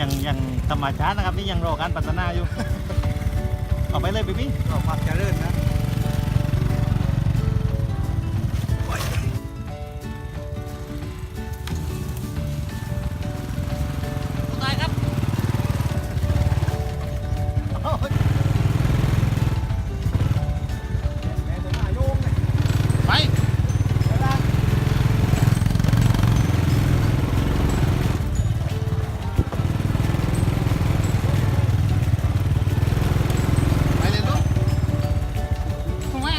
ยังธรรมชาตินะครับนี่ยังรอการพัฒนาอยู่ เอาไปเลยพี่ก็ความเจริญนะตายครับไปเลยลูกว้า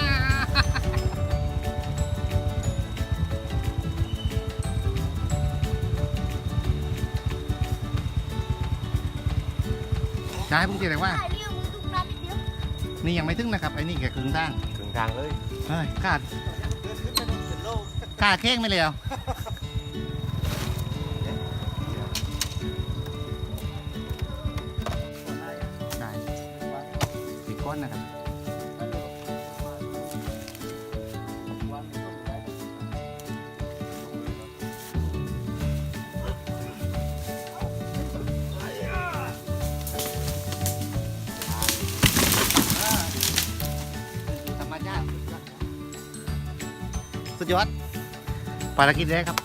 จะให้พุ่งเตียงว่า ได้เรื่องมือตุ้มน้ำนิดเดียว นี่ยังไม่ถึงนะครับไอ้นี่แค่ครึ่งทาง ถึงทางเลย เฮ้ยขาด เดินขึ้นไปนู่นเป็นโลก ขาดเค้งไม่เลยเหรอได้ปีก้อนนะครับธรรมชาติสุดยอดภารกิจแรกครับ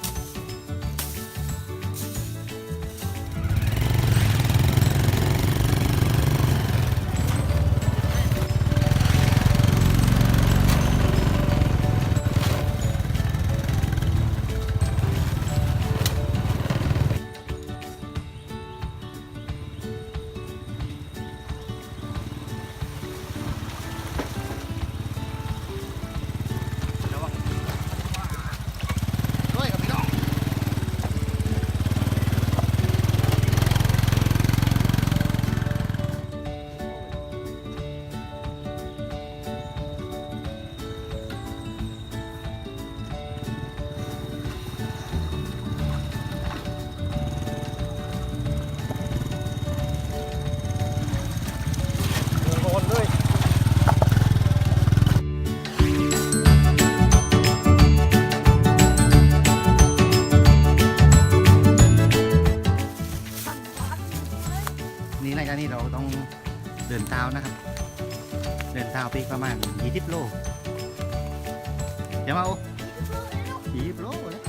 ด้วยกับพี่น้องโดนเลย นี่รายการนี้เราต้องเดินเท้านะครับ เดินเท้าไปอีกประมาณ20 โลเดี๋ยวมาโอ้20 โลเลย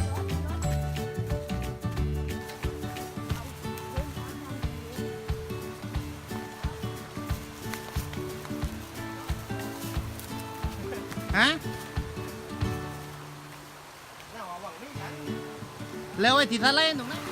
ฮะแล้วไอ้ที่ทะเลตรงนั้น